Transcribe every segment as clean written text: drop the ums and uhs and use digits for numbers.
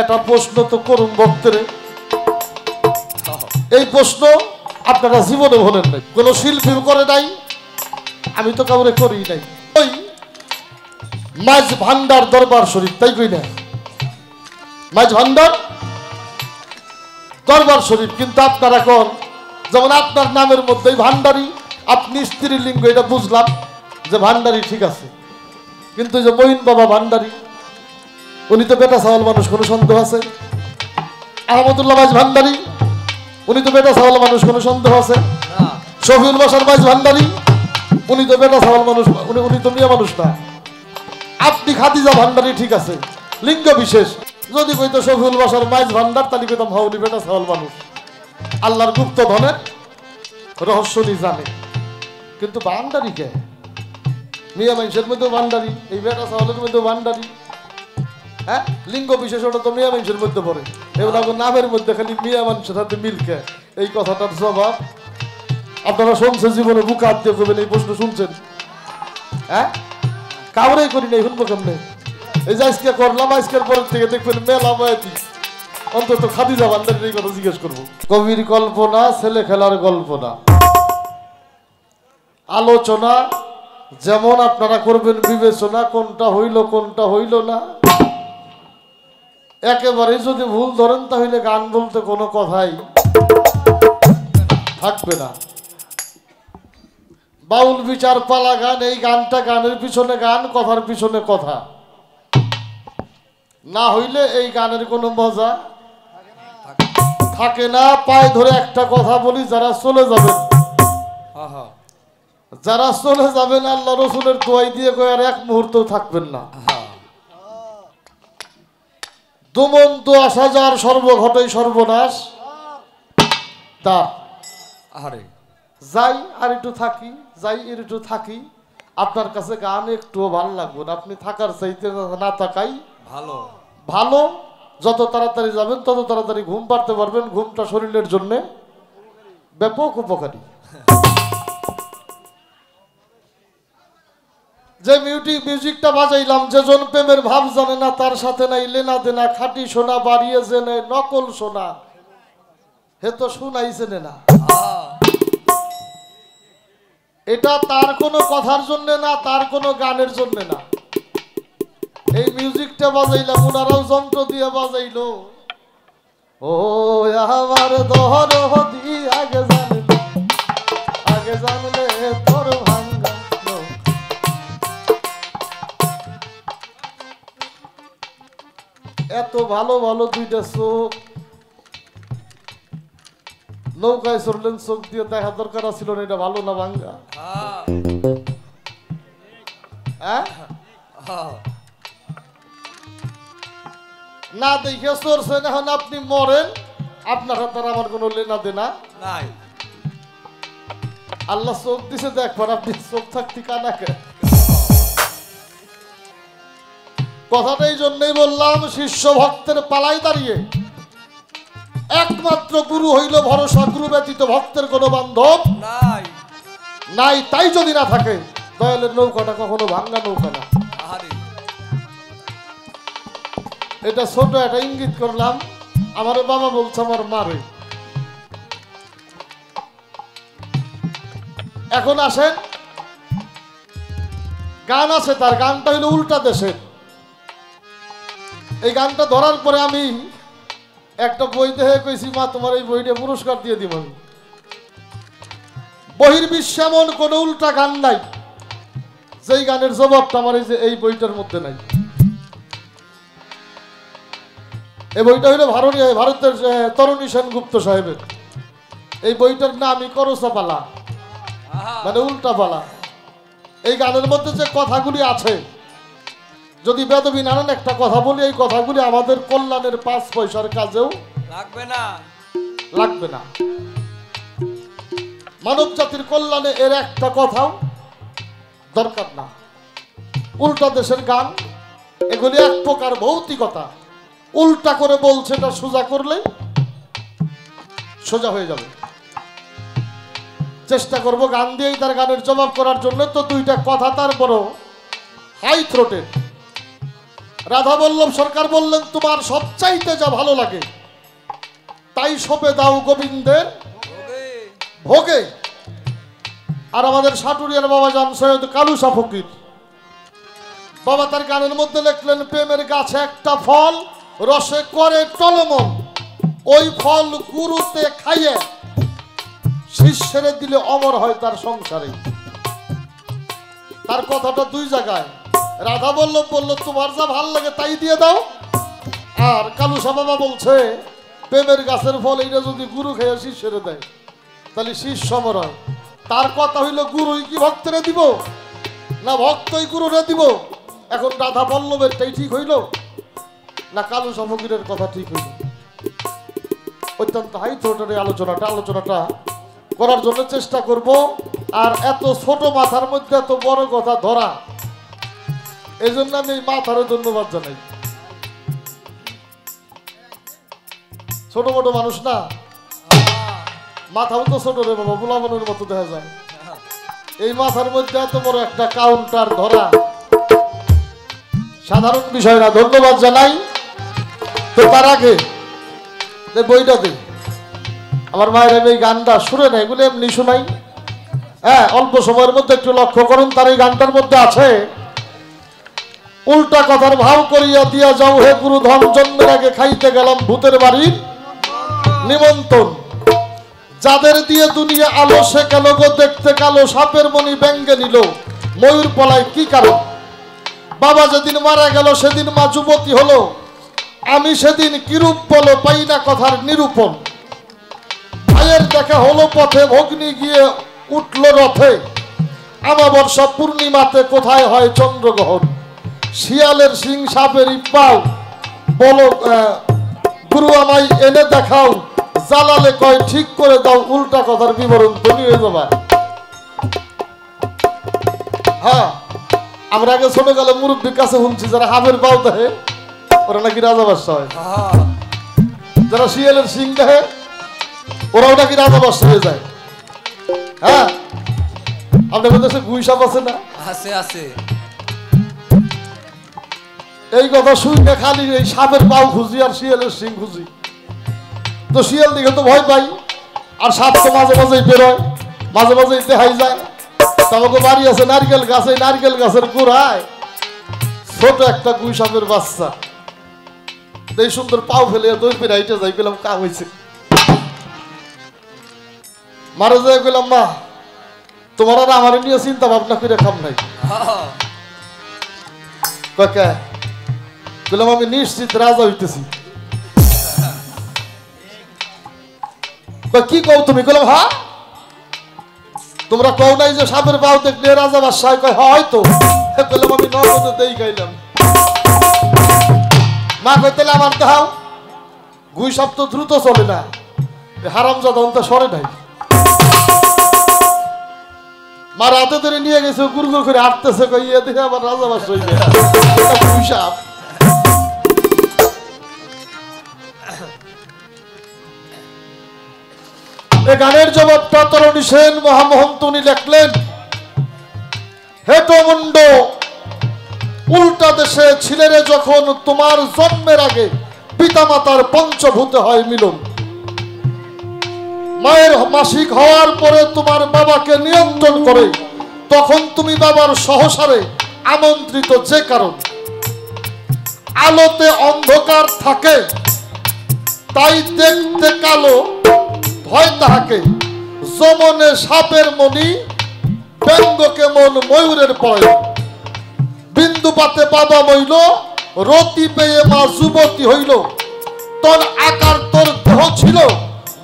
একটা প্রশ্ন তো করুন ভক্তের। এই প্রশ্ন আপনারা জীবনে ভোলেন নাই, কোন শিল্পী করে নাই, আমি তো কাউরে করি নাই। ওই মাঝ ভান্ডার দরবার শরীফ, তাই কই না? মাঝ ভান্ডার দরবার শরীফ, কিন্তু আপনারা কোন, যেমন আপনার নামের মধ্যেই ভান্ডারী, আপনি স্ত্রীলিঙ্গ, এটা বুঝলাম যে ভান্ডারী ঠিক আছে, কিন্তু যে মঈন বাবা ভান্ডারী, উনি তো বেটা সাওয়াল মানুষ, কোনো সন্দেহ আছে? আহমদুল্লাহ মাঝ ভান্ডারী, উনি তো বেটা সাওয়াল মানুষ, কোনো সন্দেহ আছে? শফিউল বাসার মাঝ ভান্ডারী, উনি তো বেটা সাওয়াল মানুষ, উনি তো মিয়া মানুষ না। আপনি খাদিজা ভান্ডারী ঠিক আছে, লিঙ্গ বিশেষ। যদি কইতো শফিউল বাসার মাঝ ভান্ডার, তাহলে কইতাম হাউলি বেটা সাওয়াল মানুষ, আল্লাহর গুপ্ত ধনের রহস্য নি জানে। কিন্তু ভান্ডারী কে? মিয়া মানুষের মধ্যে ভান্ডারী, এই বেটা সাওয়ালের মধ্যে ভান্ডারী। হ্যাঁ, লিঙ্গ বিশেষ ওটা তো মিয়া মানুষের মধ্যে পড়ে, এবার নামের মধ্যে খালি মিয়া মানুষের সাথে মিলকে। এই কথাটার জবাব আপনারা শুনছেন জীবনে, বুক হাত দিয়ে করবেন, এই প্রশ্ন শুনছেন? হ্যাঁ, কাউরেই করি নাই, শুনবো কেমনে? এই যে আজকে করলাম, আজকের পরের থেকে দেখবেন মেলা বয়াতি, অন্তত খাদিজা ভান্ডারীর এই কথা জিজ্ঞেস করবো। কবির কল্পনা, ছেলে খেলার কল্পনা, আলোচনা যেমন আপনারা করবেন বিবেচনা, কোনটা হইল কোনটা হইল না। একেবারে যদি ভুল ধরেন তাহলে গান বলতে কোনো কথাই থাকবে না। বাউল বিচার পালা গান, এই গানটা গানের পিছনে গান, কথার পিছনে কথা, না হইলে এই গানের কোনো মজা থাকে না। পায়ে ধরে একটা কথা বলি, যারা চলে যাবেন, যারা চলে যাবেন আল্লাহ রসুলের দোয়াই দিয়ে কই আর এক মুহূর্ত থাকবেন না। দুমন্ত আসা যার সর্বঘটই সর্বনাশ তার। আরে যাই আর একটু থাকি, যাই আর একটু থাকি, আপনার কাছে গান একটুও ভালো লাগবে না, আপনি থাকার চাইতে না থাকাই ভালো। ভালো, যত তাড়াতাড়ি যাবেন তত তাড়াতাড়ি ঘুম পাড়তে পারবেন, ঘুমটা শরীরের জন্য ব্যাপক উপকারী। যে মিউজিকটা বাজাইলাম, যেজন প্রেমের ভাব জানে না, তার সাথে নাই লেনা দেনা, খাঁটি সোনা বাড়িয়ে জেনে নকল সোনা, হে তো শুনাইছে না। এটা তার কোনো কথার জন্য না, তার কোনো গানের জন্য না। এই মিউজিকটা বাজাইলাম, ওনারাও যন্ত্র দিয়ে বাজাইলো। ও আমার দহরদি আগে জানলে, আগে জানলে তোর ভাঙ্গা। এত ভালো ভালো দুইটা চোখ, নৌকায় চড়লেন, চোখ দিয়ে দেখা দরকার ছিল না, এটা ভালো না ভাঙ্গা? না দেখে চড়ছেন, এখন আপনি মরেন, আপনার হাতে আমার কোনো লেনা দেনা নাই। আল্লাহ চোখ দিছে দেখবার, আপনি চোখ থাকতে কানা কে? কথাটা এই জন্যই বললাম, শিষ্য ভক্তের পালাই দাঁড়িয়ে একমাত্র গুরু হইল ভরসা, গুরু ব্যতীত ভক্তের কোনো বান্ধব নাই। নাই, তাই যদি না থাকে দয়ালের নৌকাটা কখনো ভাঙ্গা নৌকা না। এটা ছোট একটা ইঙ্গিত করলাম, আমার বাবা বলছে আমার মারে। এখন আসেন, গান আছে তার, গানটা হইল উল্টা দেশের। এই গানটা ধরার পরে আমি একটা বই দেখে কইছি, মা তোমার এই বইটা পুরস্কার দিয়ে দিব। বহির্বিশ্বে এমন কোন উল্টা গান নাই যেই গানের জবাবটা আমার এই বইটার মধ্যে নাই। এই বইটা হইল ভারতের তরুণী সেনগুপ্ত সাহেবের। এই বইটার নামই করসা পালা, মানে উল্টা পালা। এই গানের মধ্যে যে কথাগুলি আছে, যদি বেদবি নানান একটা কথা বলি, এই কথাগুলি আমাদের কল্যাণের 5 পয়সার কাজেও লাগবে না, লাগবে না। মানব জাতির কল্যাণে এর একটা কথাও দরকার না। উল্টা দেশের গান, এগুলি এক প্রকার ভৌতিকতা, উল্টা করে বলছে, এটা সোজা করলে সোজা হয়ে যাবে। চেষ্টা করব গান দিয়েই তার গানের জবাব করার জন্য। তো দুইটা কথা তার বড় হাই থ্রোটের, রাধা বল্লভ সরকার বললেন, তোমার সবচাইতে যা ভালো লাগে তাই সপে দাও গোবিন্দের ভোগে। আর আমাদের সাটুরিয়ার বাবা জান সৈয়দ কালুসা ফকির বাবা তার গানের মধ্যে লিখলেন, প্রেমের গাছে একটা ফল রসে করে টলমল, ওই ফল গুরুতে খাইয়ে শিষ্যের দিলে অমর হয় তার সংসারে। তার কথাটা দুই জায়গায়। রাধা বল্লভ বলল, তোমার যা ভাল লাগে তাই দিয়ে দাও। আর কালুসা বাবা বলছে, প্রেমের গাছের ফল এইটা যদি গুরু খেয়ে শিষ্যের দেয় তাহলে শিষ্য অমর হয়। তার কথা হইল, গুরুই কি ভক্তরে দিব না ভক্তই গুরুরে দিব? এখন রাধা বল্লভেরটাই ঠিক হইল না কালুসা ফকিরের কথা ঠিক হইল? অত্যন্ত হাই থ্রোটের আলোচনাটা করার জন্য চেষ্টা করব। আর এত ছোট মাথার মধ্যে এত বড় কথা ধরা, এই জন্য আমি এই মাথারও ধন্যবাদ জানাই। ছোট মোটো মানুষ না, মাথাও তো ছোট রে বাবা, বুলাবানোর মতো দেখা যায়। এই মাথার মধ্যে এত বড় একটা কাউন্টার ধরা সাধারণ বিষয় না, ধন্যবাদ জানাই। তো তার আগে বইটা দে আমার মায়ের, এই গানটা শুনে না, এগুলো এমনি শোনাই। হ্যাঁ, অল্প সময়ের মধ্যে একটু লক্ষ্য করুন। তার এই গানটার মধ্যে আছে, উল্টা কথার ভাও করিয়া দিয়া যাও হে গুরু ধন, জন্মের আগে খাইতে গেলাম ভূতের বাড়ির নিমন্ত্রণ, যাদের দিয়ে দুনিয়া আলো সে গেল গো দেখতে কালো, সাপের মনি ব্যঙ্গে নিল ময়ূর পলায় কি কারণ, বাবা যেদিন মারা গেল সেদিন মা যুবতী হলো, আমি সেদিন কিরূপ বলো পাই না কথার নিরূপণ, ভাইয়ের দেখা হলো পথে ভগ্নি গিয়ে উঠল রথে, আমাবর্ষা পূর্ণিমাতে কোথায় হয় চন্দ্রগ্রহণ, শিয়ালের সিং সাপের ইপাও বলো গুরু আমায় এনে দেখাও, জ্বালালে কয় ঠিক করে দাও, উল্টা কথার বিবরণ তুমি হয়ে যাবা। হ্যাঁ, আমরা আগে ছোট গেলে মুরব্বীর কাছে শুনছি, যারা হাবের পাও দেখে ওরা নাকি রাজা বাদশা হয়, যারা শিয়ালের সিং দেখে ওরাও নাকি রাজা বাদশা হয়ে যায়। হ্যাঁ, আপনাদের দেশে গুই সাপ আছে না? আছে। এই কথা শুনে খালি এই সাপের পাও খুঁজি আর শিয়ালের সিং খুঁজি। তো শিয়াল দিকে তো ভয় পাই, আর সাপ তো মাঝে মাঝেই বেরোয়, মাঝে মাঝেই দেখাই যায়। আমাকে বাড়ি আছে নারকেল গাছ, এই নারকেল গাছের গোড়ায় ছোট একটা গুই সাপের বাচ্চা, এই সুন্দর পাও ফেলে দই পেরে হাইটে যাই, পেলাম কাম হয়েছে। মারা যায় গেলাম, মা তোমার আর আমার নিয়ে চিন্তা ভাবনা করে খাম নাই। বললাম, আমি নিশ্চিত রাজা হইতেছি। কি কও তুমি? বললাম, হ্যাঁ, তোমরা কও নাই যে সাপের পাও দেখলে রাজা বাদশাহ? কয় হয়তো। বললাম, আমি নগদে দেই গাইলাম। মা কই, তাহলে আমার দেখাও। গুই সাপ তো দ্রুত চলে না, হারামজাদা অন্ত সরে নাই। মা রাতে ধরে নিয়ে গেছে, গুড়গুড় করে হাঁটতেছে, কই ইয়ে দেখে আবার রাজা বাদশাহ হইবে গুই সাপ। এ গানের জবাবটা তরণী সেন মহামহন্ত উনি লেখলেন, হেটো মুন্ড উল্টা দেশে ছিলেরে যখন, তোমার জন্মের আগে পিতামাতার পঞ্চভূতে হয় মিলন, মায়ের মাসিক হওয়ার পরে তোমার বাবাকে নিয়ন্ত্রণ করে, তখন তুমি বাবার সহসারে আমন্ত্রিত, যে কারণ আলোতে অন্ধকার থাকে তাই দেখতে কালো ভয় তাহাকে, যমনে সাপের মনি ব্যঙ্গকে মন ময়ূরের পয়, বিন্দুপাতে বাবা মইল রতি পেয়ে মা যুবতী হইল, তোর আকার তোর দেহ ছিল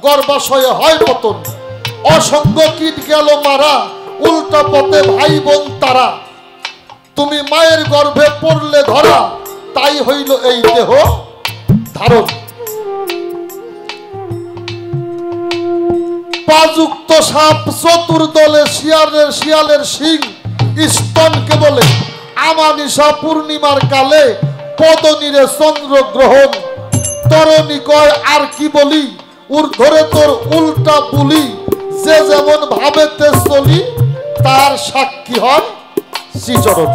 গর্ভাশয়ে হয় পতন, অসঙ্গ কীট গেল মারা উল্টা পথে ভাই বোন তারা, তুমি মায়ের গর্ভে পড়লে ধরা তাই হইল এই দেহ ধারণ, পাযুক্ত সাপ চতুর্দলে শিয়ালের সিং স্তনকে বলে, আমানিশা পূর্ণিমার কালে পদনীরে চন্দ্রগ্রহণ, তরণী কয় আর কি বলি, ঊর্ধ্বরে তোর উল্টা বুলি, যে যেমন ভাবেতে চলি তার সাক্ষী হন শ্রীচরণ।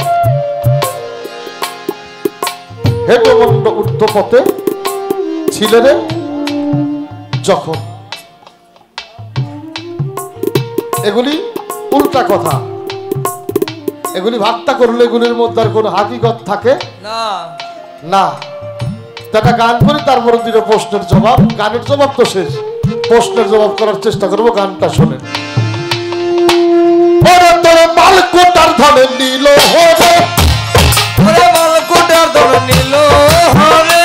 হেটমন্ড ঊর্ধ্ব পথে ছিলে রে যখন। এগুলি উল্টা কথা, এগুলি ভাগটা করলে এগুলির মধ্যে আর কোনো হাকিকত থাকে না। একটা গান করি, তারপরে দিল প্রশ্নের জবাব। গানের জবাব তো শেষ, প্রশ্নের জবাব করার চেষ্টা করবো। গানটা শোনেন। মালকোটার ধনে নীল হরে, মালকোটার ধনে নীল হরে,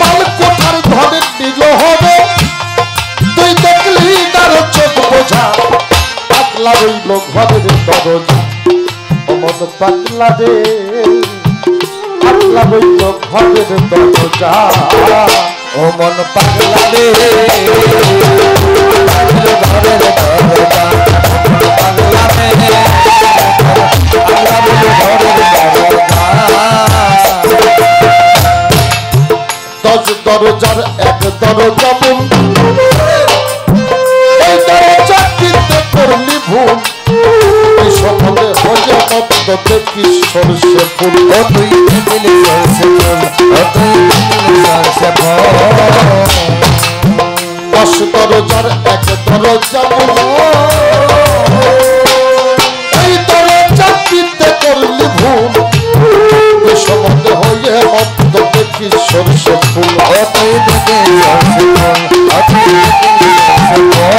মালকোটার ধনে নীল হরে, তুই দেখলি তার চোখ বোঝা, পাগলা রইল ঘরের দরজা। অমন পাগলা রে, পাগলা রইল ঘরের দরজা। অমন পাগলা রে, ঘরের দরজা। পাগলা রে, পাগলা রে, ঘরের দরজা। 10 দরজার এক দরজা বল, এই দরজা কিনতে করলি ভুল, এই সপনে হয়ে মত দেখি সরষে ফুল। ও তুই দিলি সরষে ফুল, ও তুই দিলি সরষে ফুল। 10 দরজার এক দরজা বল, এই দরজা কিনতে করলি ভুল, এই সপনে হয়ে মত দেখি সরষে ফুল। ও তুই দিলি সরষে ফুল, ও তুই দিলি সরষে ফুল।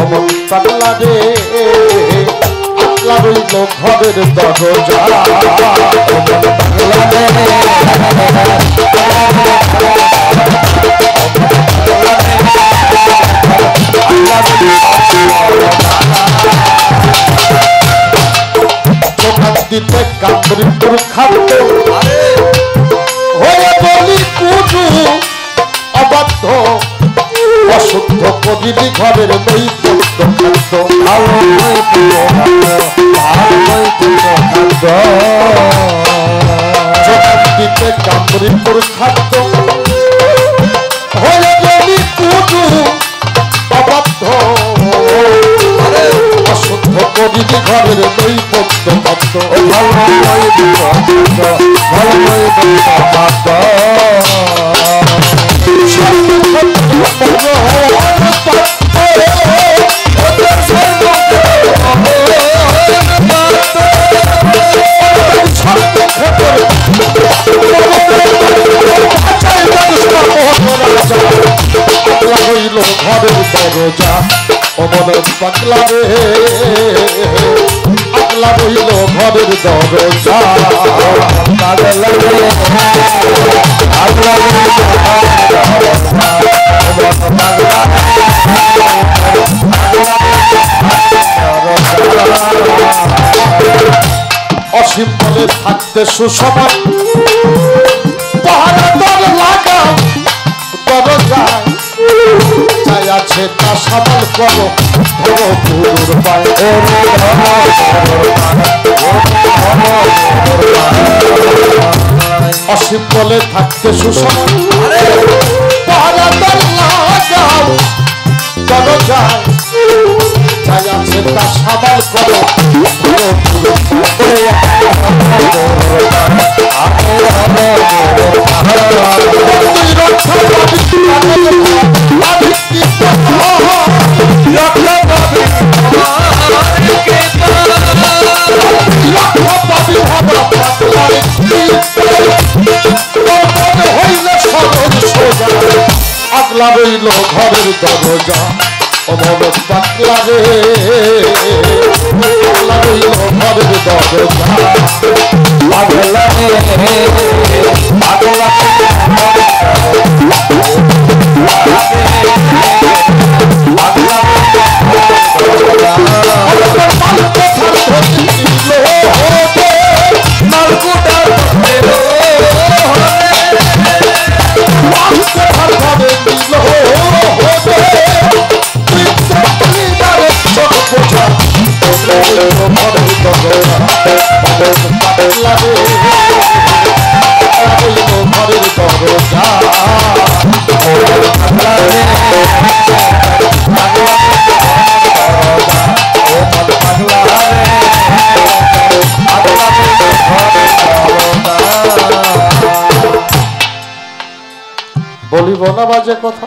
অমন পাগলা রে, পাগলা রইল ঘরের দরজা। অমন পাগলা রে, দোকান দিতে কামড়ি তোর খাদ্য হয়ে বলি কুটু অবাধ্য, অশুদ্ধ করিলি ঘরের নৈপুণ্য খাদ্য। ভালো খাদ্য, দোকান দিতে কামড়ি তোর খাদ্য হয়ে বলি কুটু অবাধ্য, অশুদ্ধ করিলি ঘরের নৈপুণ্য খাদ্য। হইল ঘরের দরজা। অমন পাগলা রে, পাগলা রইল ঘরের দরজা। পাগলা রে, পাগলা রইল ঘরের দরজা। পাগলা অসীম বলে থাকতে সুসময়, পাহাড়া দর লাগা দরজায়, চাই আছে তা সামাল করো, ধরো গুরুর পায়। অসীম বলে থাকতে সুসময়, পাহাড়া দর লাগাও দরজায়, চাই আছে তা সামাল করো, ধরো গুরুর পায়। পাগলা রইল ঘরের দরজা। অমন পাগলা রে, পাগলা রইল ঘরের দরজা। পাগলা রে, পাগলা ঘরের পাগলা রে বলবো ঘরের দরজা পাগলা রে বলিব না বাজে কথা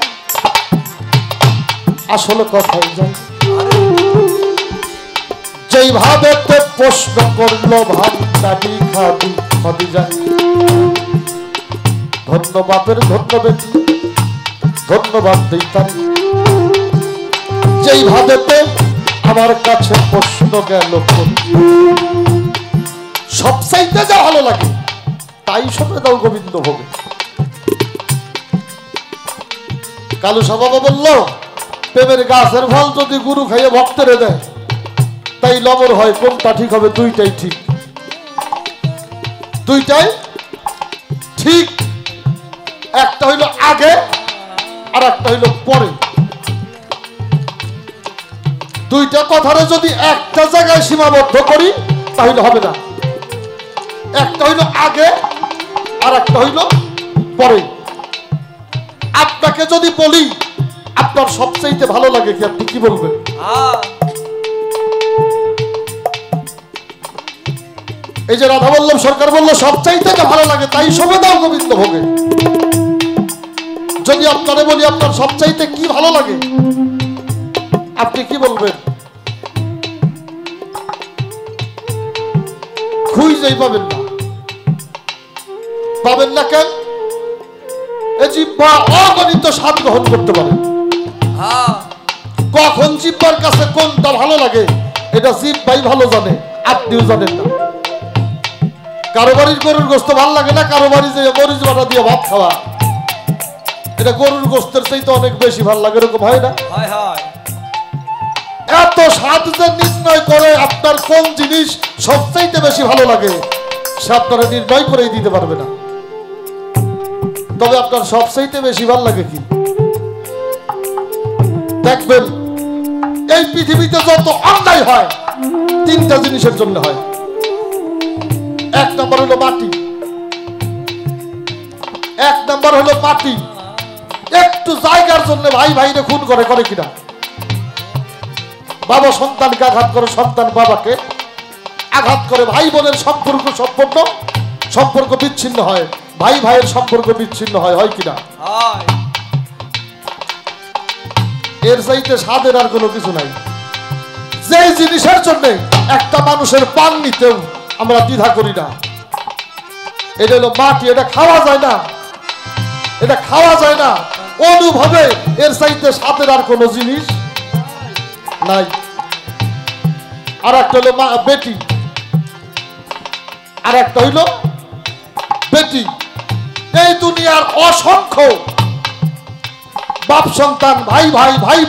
আসলে কথাই যাই যেইভাবে তো প্রশ্ন করলো ভাবি খাবি খাবি যাই ধন্যবাদের ধন্যবাদ ধন্যবাদ দিই তার যেইভাবে তো আমার কাছে প্রশ্ন গেল সবচাইতে যা ভালো লাগে তাই সবে দাও গোবিন্দ ভোগে কালু বাবা বলল প্রেমের গাছের ফল যদি গুরু খাইয়ে ভক্তরে দেয় তাই লবর হয় কোনটা ঠিক হবে দুইটাই ঠিক দুইটাই ঠিক একটা হইল আগে আর একটা হইল পরে দুইটা কথারে যদি একটা জায়গায় সীমাবদ্ধ করি তাহলে হবে না একটা হইল আগে আর একটা হইল পরে আপনাকে যদি বলি আপনার সবচেয়ে ভালো লাগে কি আপনি কি বলবেন এই যে রাধা বল্লভ সরকার বলল সবচাইতে ভালো লাগে তাই সবে দাও গোবিন্দ ভোগে যদি আপনারা বলি আপনার সবচাইতে কি ভালো লাগে আপনি কি বলবেন খুঁজেই পাবেন না কেন এই জিহ্বা অগণিত স্বাদ গ্রহণ করতে পারে কখন জিহ্বার কাছে কোনটা ভালো লাগে এটা জিহ্বাই ভালো জানে আপনিও জানেন না কারো বাড়ির গরুর গোস্ত ভালো লাগে না কারো বাড়ি যে মরিচ বাটা দিয়ে ভাত খাওয়া এটা গরুর গোস্তের চাইতে অনেক বেশি ভালো লাগে এরকম হয় না এত স্বাদ যে নির্ণয় করে আপনার কোন জিনিস সবচাইতে বেশি ভালো লাগে সে আপনারা নির্ণয় করেই দিতে পারবে না তবে আপনার সবচাইতে বেশি ভালো লাগে কি দেখবেন এই পৃথিবীতে যত অন্যায় হয় তিনটা জিনিসের জন্য হয় এক নম্বর হলো মাটি একটু জায়গার জন্য ভাই ভাইরে খুন করে কিনা বাবা সন্তানকে আঘাত করে সন্তান বাবাকে আঘাত করে ভাই বোনের সম্পর্ক বিচ্ছিন্ন হয় ভাই ভাইয়ের সম্পর্ক বিচ্ছিন্ন হয় কিনা এর চাইতে স্বাদের আর কোনো কিছু নাই যে জিনিসের জন্য একটা মানুষের প্রাণ নিতেও আমরা দ্বিধা করি না এটা হলো মাটি এটা খাওয়া যায় না অনুভবে এর চাইতে স্বাদের আর কোনো জিনিস নাই আর একটা হলো বেটি আর একটা হইল বেটি এই দুনিয়ার অসংখ্য বাপ সন্তান ভাই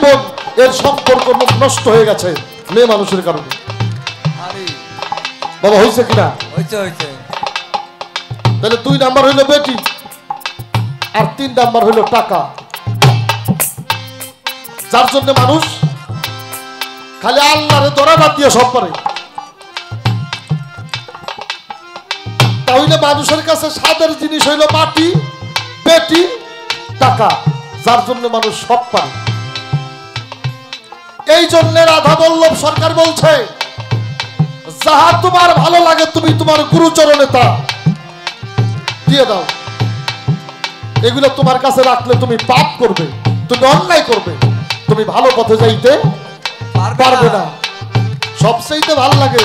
বোন এর সম্পর্ক নষ্ট হয়ে গেছে মেয়ে মানুষের কারণে বাবা হয়েছে কিনা তাহলে 2 নাম্বার হইল বেটি আর 3 নাম্বার হইল টাকা যার জন্য মানুষ খালি আল্লাহরে দরাবাদ দিয়ে সব পারে তাহলে মানুষের কাছে স্বাদের জিনিস হইল মাটি বেটি টাকা যার জন্য মানুষ সব পারে এই জন্য রাধা বল্লভ সরকার বলছে যাহা তোমার ভালো লাগে তুমি তোমার গুরুচরণে তা দিয়ে দাও এগুলো তোমার কাছে রাখলে তুমি পাপ করবে তুমি অন্যায় করবে তুমি ভালো পথে যাইতে পারবে না সবচেয়ে ভালো লাগে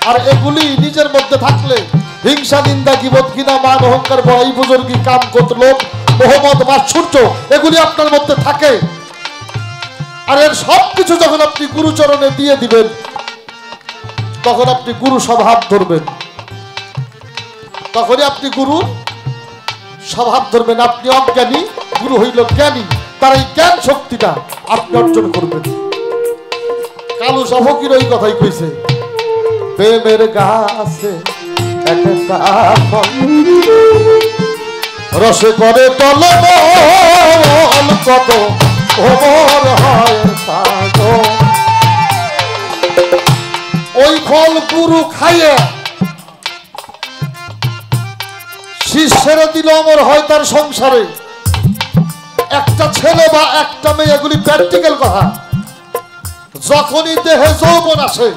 আর এগুলি নিজের মধ্যে থাকলে হিংসা নিন্দা গীবত ঘৃণা মান অহংকার বড়াই বুজুর্গি কাম ক্রোধ লোভ মোহমদ মাৎসর্য এগুলি আপনার মধ্যে থাকে আর এর সবকিছু যখন আপনি গুরুচরণে দিয়ে দিবেন তখন আপনি গুরু স্বভাব ধরবেন তখনই আপনি গুরু স্বভাব ধরবেন আপনি অজ্ঞানী গুরু হইল জ্ঞানী তার এই জ্ঞান শক্তিটা আপনি অর্জন করবেন কালু ফকির ওই কথাই কইছে প্রেমের গাছে একটা ফল রসে করে টলমল কত ভোর হয় পাগল ওই ফল গুরু খাইয়ে শীষ ছেড়ে দিল অমর হয় তার সংসারে। একটা ছেলে বা একটা মেয়ে, এগুলি প্র্যাকটিক্যাল কথা। যখনই দেহে যৌবন আসে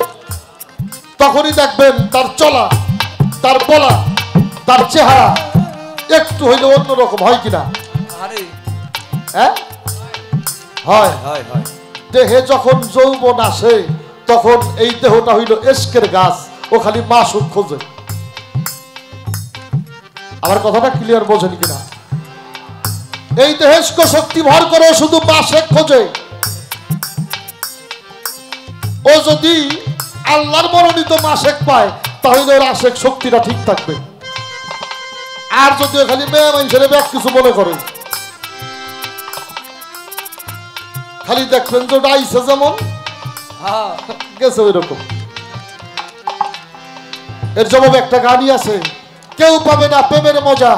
তখনই দেখবেন তার চলা, তার বলা, তার চেহারা একটু হইলে অন্যরকম হয় কিনা? হ্যাঁ, হয়। দেহে যখন যৌবন আসে তখন এই দেহটা হইল এস্কের গাছ, ও খালি মাসুক খোঁজে। আমার কথাটা ক্লিয়ার বোঝেন কিনা? এই দেহেস্ক শক্তি ভর করে শুধু মাসেক খোঁজে। ও যদি আল্লাহর মনোনীত মাসেক পায় তাহলে ওর আশেক শক্তিটা ঠিক থাকবে। আর যদি খালি মেয়ে মানুষের ব্যাগ কিছু মনে করে, খালি দেখবেন যে ওটা আইসে যেমন গেছে ওই রকম। এর জবাব একটা গানই আছে, কেউ পাবে না প্রেমের মজা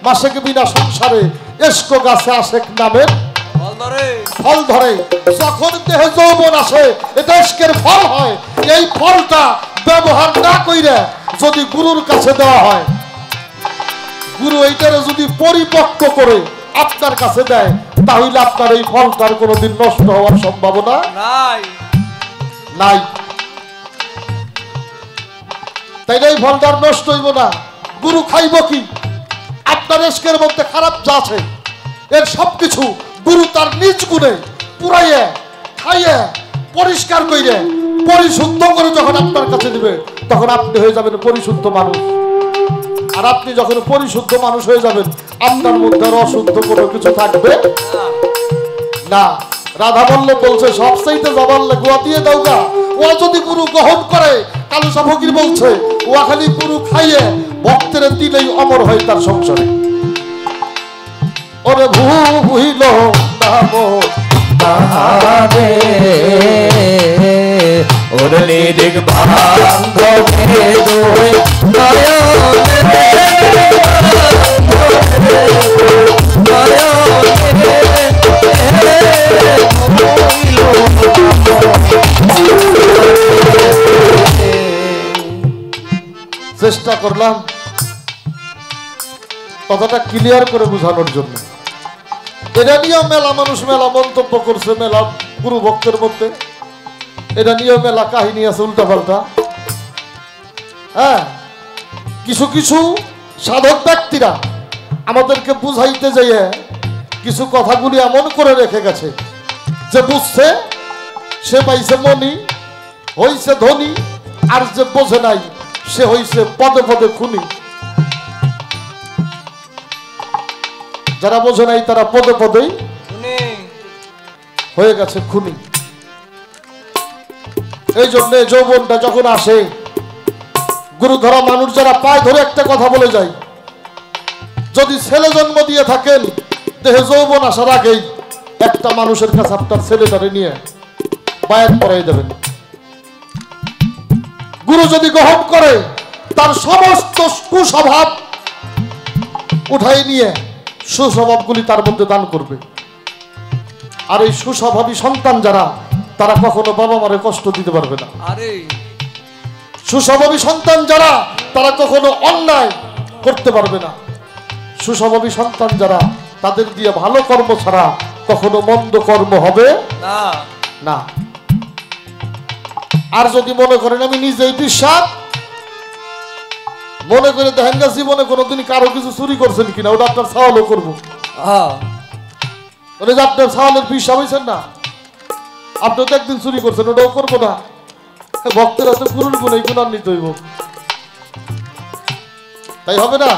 মাসেক বিনা সংসারে, এস্ক গাছে আশেক নামের ফল ধরে। যখন দেহে যৌবন আসে এটা এস্কের ফল হয়। এই ফলটা ব্যবহার না কইরা যদি গুরুর কাছে দেওয়া হয়, গুরু এইটারে যদি পরিপক্ক করে আপনার কাছে দেয়, তাহলে আপনার এই ফলটার কোনোদিন নষ্ট হওয়ার সম্ভাবনা নাই। তাই এই ফলটার নষ্ট হইব না। গুরু খাইব কি? আপনার এস্কের মধ্যে খারাপ যা আছে এর সবকিছু গুরু তার নিজ গুণে পুরাইয়ে খাইয়ে পরিষ্কার কইরে পরিশুদ্ধ করে যখন আপনার কাছে দিবে, তখন আপনি হয়ে যাবেন পরিশুদ্ধ মানুষ। আর আপনি যখন পরিশুদ্ধ মানুষ হয়ে যাবেন, আপনার মধ্যে আর অশুদ্ধ কোনো কিছু থাকবে না। রাধা বল্লভ বলছে সবচাইতে জবানলে গোয়া দিয়ে দাও গা। ও যদি গুরু গ্রহণ করে, কালুসা ফকির বলছে ও খালি গুরু খাইয়ে ভক্তের দিলেই অমর হয় তার সংসারে। ওরে ভুইল নাম তাহারে ওরে নিরিগ ভাঙ্গ দুই চেষ্টা করলাম কথাটা ক্লিয়ার করে বোঝানোর জন্য। এটা নিয়েও মেলা মানুষ মেলা মন্তব্য করছে, মেলা গুরু ভক্তের মধ্যে এটা নিয়েও মেলা কাহিনী আছে উল্টা পাল্টা। হ্যাঁ, কিছু কিছু সাধক ব্যক্তিরা আমাদেরকে বুঝাইতে যেয়ে কিছু কথাগুলি এমন করে রেখে গেছে যে বুঝছে সে পাইছে মনি, হইছে ধনী, আর যে বোঝে নাই সে হইছে পদে পদে খুনি। যারা বোঝে নাই তারা পদে পদেই হয়ে গেছে খুনি। এই জন্য যৌবনটা যখন আসে, গুরু ধরা মানুষ যারা পায়ে ধরে একটা কথা বলে যায়, যদি ছেলে জন্ম দিয়ে থাকেন দেহে যৌবন আসার আগেই একটা মানুষের কাছে আপনার ছেলেটারে নিয়ে বায়াত পরাই দেবেন। গুরু যদি গ্রহণ করে তার সমস্ত কুস্বভাব উঠাই নিয়ে সুস্বভাবগুলি তার মধ্যে দান করবে। আর এই সুস্বভাবী সন্তান যারা, তারা কখনো বাবা মারে কষ্ট দিতে পারবে না। সুস্বভাবী সন্তান যারা, তারা কখনো অন্যায় করতে পারবে না। সুস্বভাবী সন্তান যারা, তাদের দিয়ে ভালো কর্ম ছাড়া কখনো মন্দ কর্ম হবে না। আর যদি মনে করেন আমি নিজেই বিশ্বাস মনে করে দেখেন না জীবনে কোনোদিন কারো কিছু চুরি করছেন কিনা, ওটা আপনার ছাওয়ালও করবো। ওটা যে আপনার ছাওয়ালের বিশ্বাস হয়েছেন না, আপনি তো একদিন চুরি করছেন, ওটাও করবো না। ভক্তের হাতে গুরুর গুণ, এই গুণ নিতে হইব, তাই হবে না।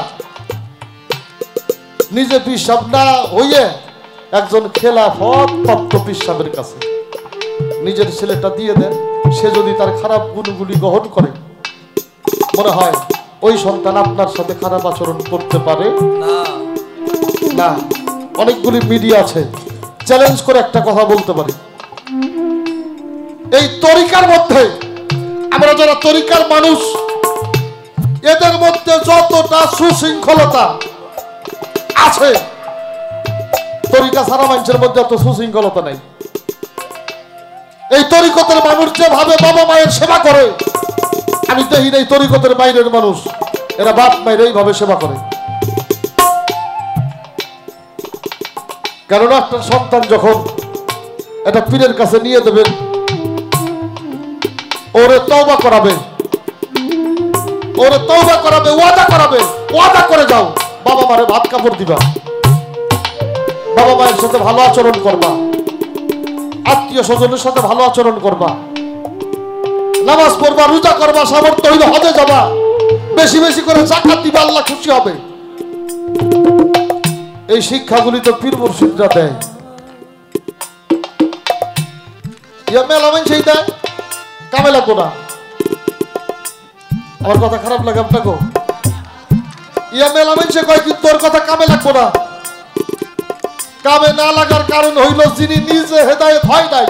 নিজে পিসাব না হইয়ে একজন খেলাফত তত্ত্ব পিসাবের কাছে নিজের ছেলেটা দিয়ে দেন, সে যদি তার খারাপ গুণগুলি গ্রহণ করে, মনে হয় ওই সন্তান আপনার সাথে খারাপ আচরণ করতে পারে না। অনেকগুলি মিডিয়া আছে, চ্যালেঞ্জ করে একটা কথা বলতে পারি, এই তরিকার মধ্যে আমরা যারা তরিকার মানুষ, এদের মধ্যে যতটা সুশৃঙ্খলতা আছে, তরিকা ছাড়া মানুষের মধ্যে এত সুশৃঙ্খলতা নাই। এই তরিকতের মানুষ যেভাবে বাবা মায়ের সেবা করে, আমি দেখি এই তরিকতের বাইরের মানুষ এরা বাপ মায়ের এইভাবে সেবা করে। কেননা আপনার সন্তান যখন এটা পীরের কাছে নিয়ে দেবেন, ওরে তওবা করাবে, ওরে তওবা করাবে, ওয়াদা করাবে, ওয়াদা করে যাও বাবা মারে ভাত কাপড় দিবা, বাবা মায়ের সাথে ভালো আচরণ করবা, আত্মীয় স্বজনের সাথে ভালো আচরণ করবা, নামাজ পড়বা, রোজা করবা, সামর্থ্য হইলে হজে যাবা, বেশি বেশি করে যাকাত দিবা, আল্লাহ খুশি হবে। এই শিক্ষাগুলি তো পীর মুর্শিদরা দেয়। ইয়া মেলা সেই দেয়, কামে লাগবো না। আমার কথা খারাপ লাগে আপনাকে? ইয়া মেলা মানুষে কয় কিন্তু তোর কথা কামে লাগবো না। কামে না লাগার কারণ হইল যিনি নিজে হেদায়েত হয় নাই,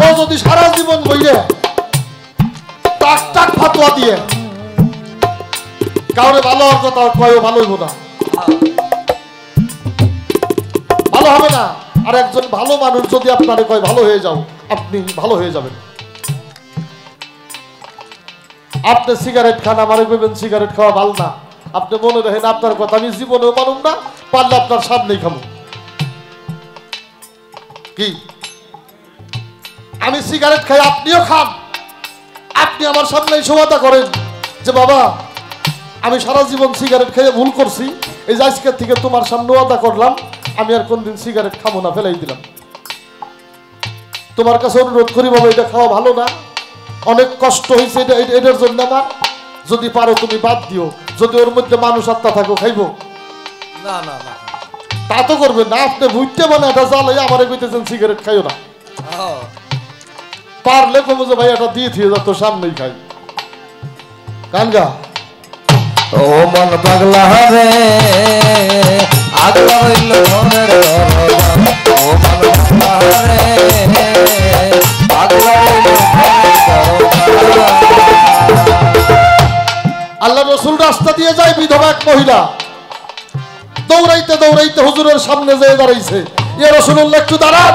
ও যদি সারা জীবন বইয়ে টাক টাক ফাতোয়া দিয়ে কাউরে ভালো হওয়ার কথা কয়ও ভালো হইব না, ভালো হবে না। আর একজন ভালো মানুষ যদি আপনারে কয় ভালো হয়ে যাও, আপনি ভালো হয়ে যাবেন। আপনি সিগারেট খান, আমারে কইবেন সিগারেট খাওয়া ভালো না, আপনি মনে রাখেন আপনার কথা আমি জীবনেও মানুম না, পারলে আপনার সামনেই খাবো। কি আমি সিগারেট খাই, আপনিও খান, আপনি আমার সামনেই সমাধা করেন যে বাবা আমি সারা জীবন সিগারেট খেয়ে ভুল করছি, এই যে আজকের থেকে তোমার সামনে ওয়াদা করলাম আমি আর কোনদিন সিগারেট খাবো না, ফেলাই দিলাম। তোমার কাছে অনুরোধ করি বাবা এটা খাওয়া ভালো না, অনেক কষ্ট হয়েছে এটার জন্য আমার, যদি পারো তুমি বাদ দিও, যদি ওর মধ্যে মানুষ আত্মা থাকো খাইবো না না না, তা তো করবেন না। আপনি বুঝতে মানে এটা জ্বালাই আমার কইতেছেন সিগারেট খাইও না, পারলে কমে যে ভাই এটা দিয়ে থিয়ে যাতো সামনেই খাই। কানগা ও মন পাগলা রে আগলা হইল মনের দরজা, ও মন পাগলা রে আগলা হইল মনের দরজা। আল্লাহ রসুল রাস্তা দিয়ে যায়, বিধবা এক মহিলা দৌড়াইতে দৌড়াইতে হুজুরের সামনে যেয়ে দাঁড়াইছে, ইয়া রাসূলুল্লাহ একটু দাঁড়ান।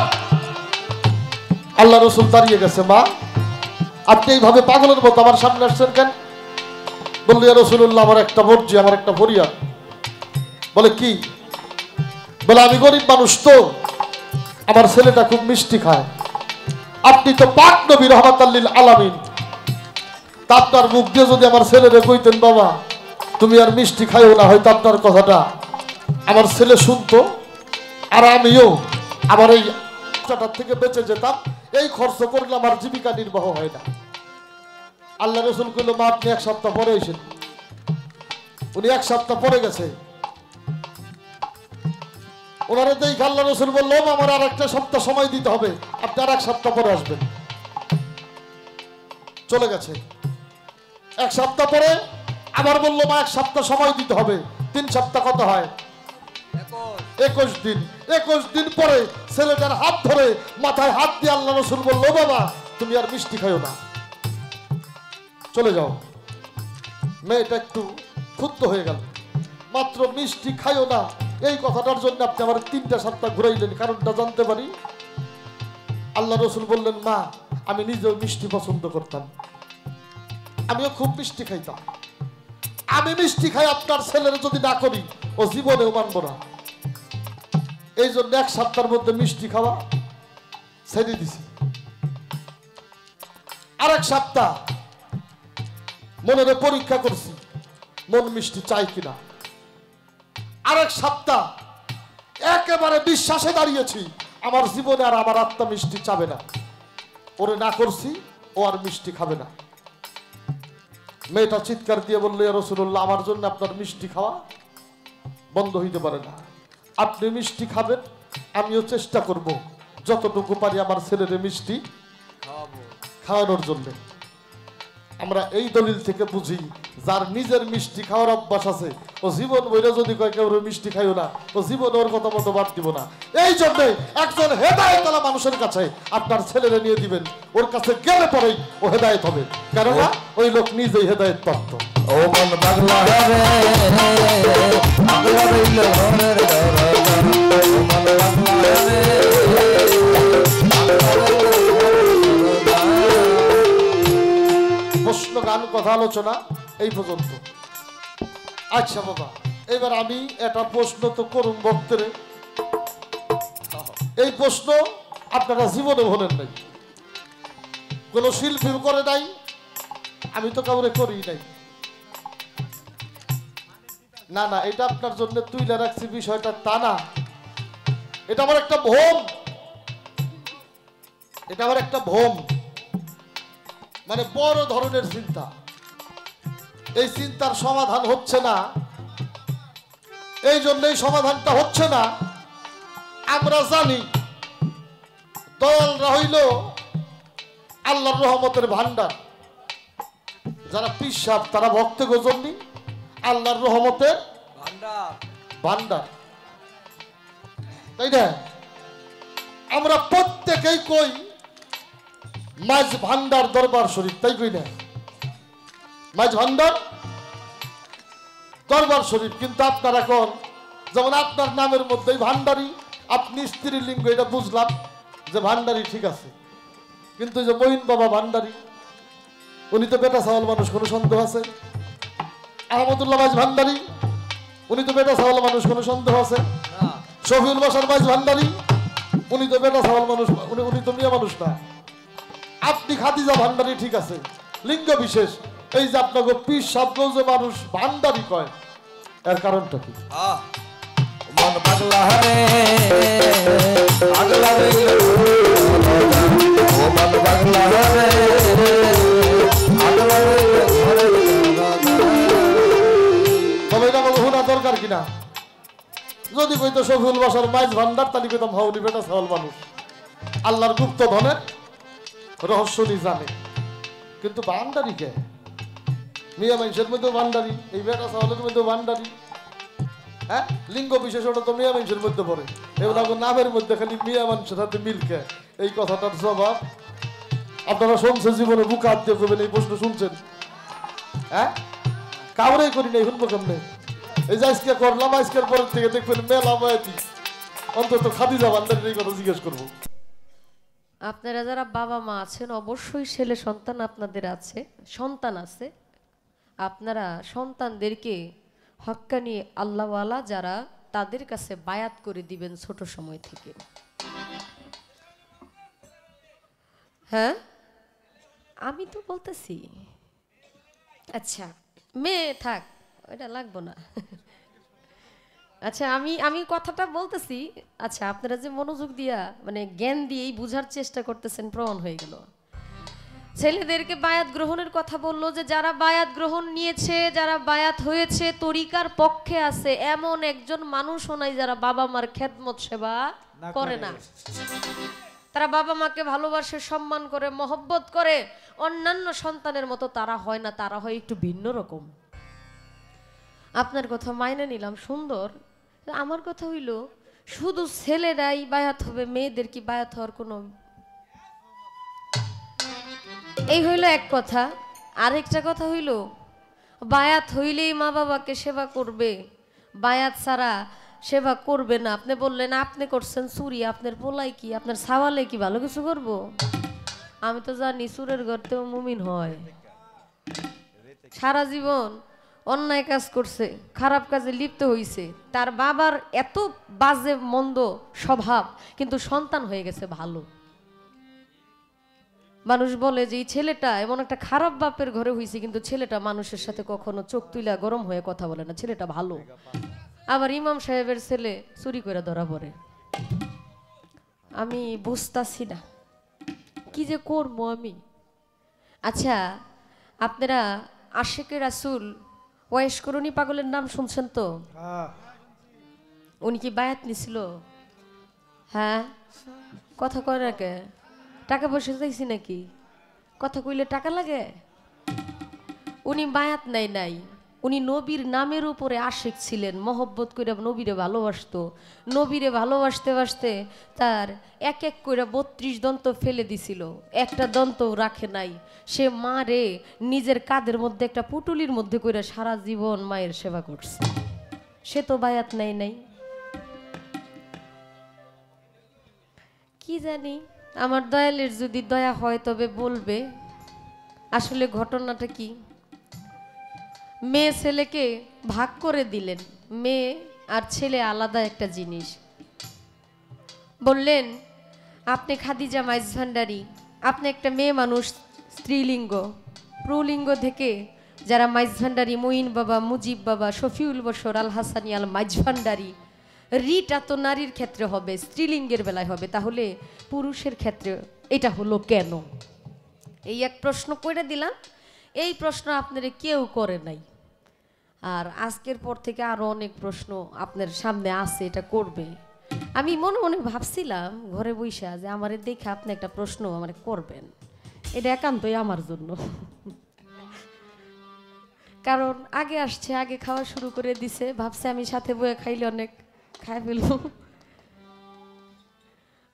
আল্লাহ রসুল দাঁড়িয়ে গেছে, মা আপনি এইভাবে পাগলের মতো আমার সামনে আসছেন কেন? বলল ইয়া রাসূলুল্লাহ আমার একটা মর্জি, আমার একটা ফরিয়াদ। বলে কি? বলে আমি গরিব মানুষ তো, আমার ছেলেটা খুব মিষ্টি খায়, আপনি তো পাক নবী রাহমাতাল লিল আলামিন, তা আপনার মুখ দিয়ে যদি আমার ছেলেরে কইতেন বাবা তুমি আর মিষ্টি খাইও না, হয়তো আপনার কথাটা আমার ছেলে শুনতো আর আমিও আমার এই চাটার থেকে বেঁচে যেতাম, এই খরচ করলে আমার জীবিকা নির্বাহ হয় না। আল্লাহ রসুল কইল মা আপনি এক সপ্তাহ পরে এসেন। উনি এক সপ্তাহ পরে গেছে, ওনারা দেখে আল্লাহ রসুল বললো আমার আর একটা সপ্তাহ সময় দিতে হবে, আপনি আর এক সপ্তাহ পরে আসবেন। চলে গেছে। এক সপ্তাহ পরে আবার বললো মা এক সপ্তাহ সময় দিতে হবে, 3 সপ্তাহ কত হয়? 21 দিন। 21 দিন পরে ছেলেটার হাত ধরে মাথায় হাত দিয়ে আল্লাহ রসুল বললো বাবা তুমি আর মিষ্টি খাইও না, চলে যাও। মেয়েটা একটু ক্ষুব্ধ হয়ে গেল, মাত্র মিষ্টি খাইও না এই কথাটার জন্য আপনি আমার 3টা সপ্তাহ ঘুরাইলেন, কারণটা জানতে পারি? আল্লাহ রসুল বললেন মা আমি নিজেও মিষ্টি পছন্দ করতাম, আমিও খুব মিষ্টি খাইতাম, আমি মিষ্টি খাই আপনার ছেলের যদি না করি ও জীবনেও মানব না, এই জন্য 1 সপ্তাহের মধ্যে মিষ্টি খাওয়া ছেড়ে দিছি। আর 1 সপ্তাহ মনের পরীক্ষা করছি মন মিষ্টি চাই কিনা। আর 1 সপ্তাহ একেবারে বিশ্বাসে দাঁড়িয়েছি আমার জীবনে আর আমার আত্মা মিষ্টি চাবে না, ওরে না করছি ও আর মিষ্টি খাবে না। মেয়েটা চিৎকার দিয়ে বললো ইয়া রাসূলুল্লাহ আমার জন্য আপনার মিষ্টি খাওয়া বন্ধ হইতে পারে না, আপনি মিষ্টি খাবেন, আমিও চেষ্টা করব যতটুকু পারি আমার ছেলেরে মিষ্টি খাওয়ানোর জন্য। আমরা এই দলিল থেকে বুঝি যার নিজের মিষ্টি খাওয়ার অভ্যাস আছে ও জীবন বইরা যদি কয় কেউ মিষ্টি খাইও না ও জীবন ওর কথা মতো বাদ দিব না। এই জন্যে একজন হেদায়েতওয়ালা মানুষের কাছে আপনার ছেলেরে নিয়ে দিবেন, ওর কাছে গেলে পরেই ও হেদায়েত হবে, কেননা ওই লোক নিজেই হেদায়েত প্রাপ্ত। ও মন পাগলা রে আগলা হইল মনের দরজা, ও মন পাগলা রে প্রশ্ন গান কথা আলোচনা এই পর্যন্ত। আচ্ছা বাবা এবার আমি একটা প্রশ্ন তো করুন ভক্তরে, এই প্রশ্ন আপনারা জীবনে ভোলেন নাই, কোন শিল্পী করে নাই, আমি তো কাউরে করি নাই। না না, এটা আপনার জন্য তুইলা রাখছি বিষয়টা তা না, এটা আমার একটা ভ্রম, এটা আমার একটা ভ্রম, মানে বড় ধরনের চিন্তা। এই চিন্তার সমাধান হচ্ছে না, এই জন্যই সমাধানটা হচ্ছে না। আমরা জানি দয়ালরা হইল আল্লাহর রহমতের ভান্ডার, যারা পীর সাহেব তারা ভক্ত গজননি আল্লাহর রহমতের ভান্ডার, তাই না? আমরা প্রত্যেকেই কই মাঝ ভান্ডার দরবার শরীফ, তাই কই না? মাঝ ভান্ডার দরবার শরীফ, কিন্তু আপনার এখন যেমন আপনার নামের মধ্যেই ভান্ডারি, আপনি স্ত্রীলিঙ্গ, এটা বুঝলাম যে ভান্ডারি ঠিক আছে, কিন্তু যে মহিন বাবা ভান্ডারি উনি তো বেটা সাওয়াল মানুষ, কোনো সন্দেহ আছে? আহমদুল্লাহ মাঝ ভান্ডারি উনি তো বেটা সাওয়াল মানুষ, কোনো সন্দেহ আছে? শফিউল বাসার মাঝ ভান্ডারি উনি তো বেটা সাওয়াল মানুষ, উনি তো মিয়া মানুষ না। আপনি খাদিজা ভান্ডারি ঠিক আছে, লিঙ্গ বিশেষ। এই যে আপনাকে পীর শব্দ যে মানুষ ভান্ডারি কয়, এর কারণটা কি? মন পাগলা রে পাগলা রে ও মন পাগলা রে পাগলা রে ঘরে তবে এটা আমাকে শোনা দরকার কিনা? যদি কইতো শফিউল বাসার মাইজ ভান্ডার, তাহলে কইতাম হাউলি বেটা সাওয়াল মানুষ, আল্লাহর গুপ্ত ধনের রহস্য নি জানে। কিন্তু ভান্ডারি কে? মিয়া মানুষের মধ্যে ভান্ডারি, এই বেটা সাওয়ালের মধ্যে ভান্ডারি। হ্যাঁ, লিঙ্গ বিশেষ ওটা তো মিয়া মানুষের মধ্যে পড়ে, এবার নামের মধ্যে খালি মিয়া মানুষের সাথে মিলকে। এই কথাটার জবাব আপনারা শুনছেন জীবনে, বুক হাত দিয়ে করবেন, এই প্রশ্ন শুনছেন? হ্যাঁ, কাউরেই করি নাই, শুনবো কেমনে? এই যে আজকে করলাম, আজকের পরের থেকে দেখবেন মেলা বয়াতি, অন্তত খাদিজা ভান্ডারির এই কথা জিজ্ঞেস করবো। আপনারা যারা বাবা মা আছেন, অবশ্যই ছেলে সন্তান আপনাদের আছে, সন্তান আছে। আপনারা সন্তানদেরকে হক্কানি আল্লাহওয়ালা যারা, তাদের কাছে বায়াত করে দিবেন ছোট সময় থেকে। হ্যাঁ, আমি তো বলতেছি। আচ্ছা, মেয়ে থাক, ওইটা লাগবো না। আচ্ছা, আমি কথাটা বলতেছি। আচ্ছা, আপনারা যে মনোযোগ দিয়া মানে জ্ঞান দিয়েই বুঝার চেষ্টা করতেছেন, প্রমাণ হয়ে গেল। ছেলেদেরকে বায়াত গ্রহণের কথা বললো, যে যারা বায়াত গ্রহণ নিয়েছে, যারা বায়াত হয়েছে, তরিকার পক্ষে আছে, এমন একজন মানুষও নাই যারা বাবা মার খেদমত সেবা করে না। তারা বাবা মাকে ভালোবাসে, সম্মান করে, মহব্বত করে। অন্যান্য সন্তানের মতো তারা হয় না, তারা হয় একটু ভিন্ন রকম। আপনার কথা মাইনে নিলাম, সুন্দর। আমার কথা হইল, শুধু ছেলেরাই বায়াত হবে, মেয়েদের কি বায়াত হওয়ার কোনো? এই হইল এক কথা। আরেকটা কথা হইল, বায়াত হইলেই মা বাবাকে সেবা করবে, বায়াত ছাড়া সেবা করবে না। আপনি বললেন আপনি করছেন চুরি, আপনার পোলাই কি, আপনার সাওয়ালে কি ভালো কিছু করব? আমি তো জানি চুরের ঘরতেও মুমিন হয়। সারা জীবন অন্যায় কাজ করছে, খারাপ কাজে লিপ্ত হইছে, তার বাবার এত বাজে মন্দ স্বভাব, কিন্তু সন্তান হয়ে গেছে ভালো। মানুষ বলে যে এই ছেলেটা এমন একটা খারাপ বাপের ঘরে হইছে, কিন্তু ছেলেটা মানুষের সাথে কখনো চোখ তুইলা গরম হয়ে কথা বলে না, ছেলেটা ভালো। আবার ইমাম সাহেবের ছেলে চুরি করে ধরা পড়ে। আমি বুঝতাছি না কি যে করবো আমি। আচ্ছা, আপনারা আশিকে রাসূল ওয়াইশ করুনি পাগলের নাম শুনছেন তো? উনি কি বায়াত নিছিল? হ্যাঁ, কথা কয় না কে? টাকা পয়সা চাইছি নাকি? কথা কইলে টাকা লাগে? উনি বায়াত নাই। উনি নবীর নামের উপরে আশিক ছিলেন, মহব্বত করে নবীরে ভালোবাসতো। নবীরে ভালোবাসতে বাসতে তার এক এক করে 32 দন্ত ফেলে দিছিল, একটা দন্ত রাখে নাই। সে মা রে নিজের কাঁধের মধ্যে একটা পুটুলির মধ্যে করে সারা জীবন মায়ের সেবা করছে। সে তো বায়াত নাই। কি জানি, আমার দয়ালের যদি দয়া হয় তবে বলবে আসলে ঘটনাটা কি। মেয়ে ছেলেকে ভাগ করে দিলেন, মেয়ে আর ছেলে আলাদা একটা জিনিস। বললেন আপনি খাদিজা মাইজ ভান্ডারী, আপনি একটা মেয়ে মানুষ, স্ত্রীলিঙ্গ প্রলিঙ্গ থেকে যারা মাইজ ভান্ডারী, মঈন বাবা, মুজিব বাবা, শফিউল বশর, আল হাসানি, আল মাইজ ভান্ডারী, রিটা তো নারীর ক্ষেত্রে হবে, স্ত্রীলিঙ্গের বেলায় হবে, তাহলে পুরুষের ক্ষেত্রে এটা হলো কেন? এই এক প্রশ্ন করে দিলাম। এই প্রশ্ন আপনারা কেউ করে নাই, আর আজকের পর থেকে আরো অনেক প্রশ্ন আপনার সামনে আছে, এটা করবে। আমি মনে মনে ভাবছিলাম ঘরে বইসা যে আমারে দেখে আপনি একটা প্রশ্ন আমারে করবেন, এটা একান্তই আমার জন্য। কারণ আগে আসছে, আগে খাওয়া শুরু করে দিছে, ভাবছে আমি সাথে বয়ে খাইলে অনেক খাই ফেলবো।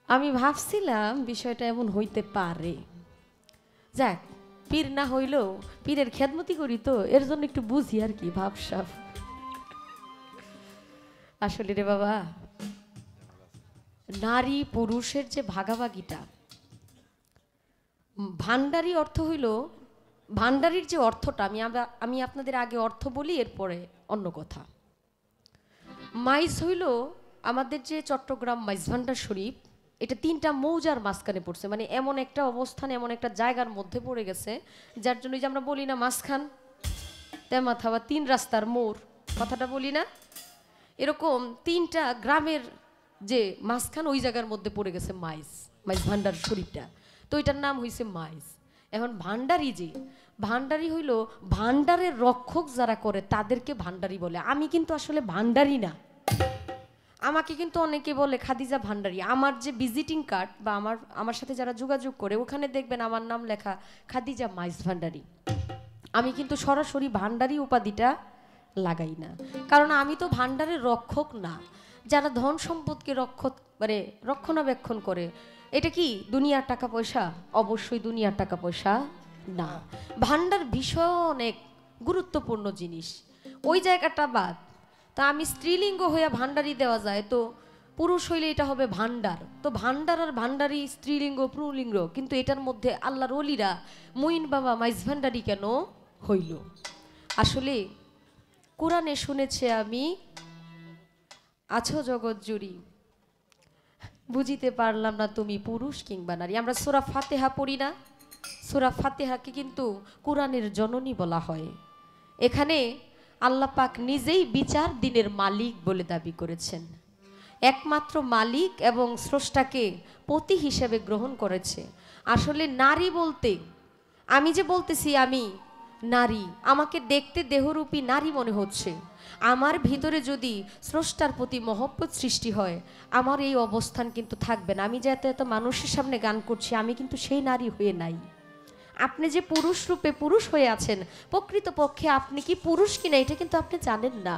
আমি ভাবছিলাম বিষয়টা এমন হইতে পারে, যাক পীর না হইলেও পীরের খেদমতি করি তো, এর জন্য একটু বুঝি আর কি ভাবসাব। আসলে রে বাবা, নারী পুরুষের যে ভাগাভাগিটা, ভান্ডারি অর্থ হইল, ভান্ডারির যে অর্থটা আমি আপনাদের আগে অর্থ বলি, এরপরে অন্য কথা। মাইজ হইল আমাদের যে চট্টগ্রাম মাইজ ভান্ডার শরীফ, এটা 3টা মৌজার মাঝখানে পড়ছে, মানে এমন একটা অবস্থানে, এমন একটা জায়গার মধ্যে পড়ে গেছে, যার জন্য যে আমরা বলি না মাঝখান তেমাথা বা 3 রাস্তার মোড়, কথাটা বলি না, এরকম 3টা গ্রামের যে মাঝখান, ওই জায়গার মধ্যে পড়ে গেছে মাইজ ভান্ডার শরীফটা, তো এটার নাম হইছে মাইজ। এখন ভান্ডারি, যে ভান্ডারি হইল ভান্ডারের রক্ষক যারা করে তাদেরকে ভান্ডারি বলে। আমি কিন্তু আসলে ভান্ডারি না, আমাকে কিন্তু অনেকে বলে খাদিজা ভান্ডারি। আমার যে ভিজিটিং কার্ড বা আমার সাথে যারা যোগাযোগ করে, ওখানে দেখবেন আমার নাম লেখা খাদিজা মাইজ ভান্ডারি। আমি কিন্তু সরাসরি ভান্ডারি উপাধিটা লাগাই না, কারণ আমি তো ভান্ডারের রক্ষক না। যারা ধন সম্পদকে রক্ষণাবেক্ষণ করে, এটা কি দুনিয়ার টাকা পয়সা? অবশ্যই দুনিয়ার টাকা পয়সা না। ভান্ডার ভীষণ এক গুরুত্বপূর্ণ জিনিস, ওই জায়গাটা বাদ। তা আমি স্ত্রীলিঙ্গ হইয়া ভান্ডারি দেওয়া যায়, তো পুরুষ হইলে এটা হবে ভান্ডার। তো ভান্ডার আর ভান্ডারি, স্ত্রীলিঙ্গ পুরুলিঙ্গ, কিন্তু এটার মধ্যে আল্লাহর ওলিরা মঈন বাবা মাইজ ভান্ডারি কেন হইল? আসলে কোরআনে শুনেছে আমি, আছো জগৎ জুড়ি, বুঝিতে পারলাম না তুমি পুরুষ কিংবা নারী। আমরা সূরা ফাতিহা পড়ি না? সূরা ফাতিহাকে কিন্তু কোরআনের জননী বলা হয়। এখানে আল্লাহ পাক নিজেই বিচার দিনের মালিক বলে দাবি করেছেন, একমাত্র মালিক, এবং স্রষ্টাকে পতি হিসেবে গ্রহণ করেছে। আসলে নারী বলতে, আমি যে বলতেছি আমি নারী, আমাকে দেখতে দেহরূপী নারী মনে হচ্ছে, আমার ভিতরে যদি স্রষ্টার প্রতি মহব্বত সৃষ্টি হয়, আমার এই অবস্থান কিন্তু থাকবে না। আমি যে এত এত মানুষের সামনে গান করছি, আমি কিন্তু সেই নারী হয়ে নাই। আপনি যে পুরুষ রূপে পুরুষ হয়ে আছেন, প্রকৃতপক্ষে আপনি কি পুরুষ কিনা এটা কিন্তু আপনি জানেন না।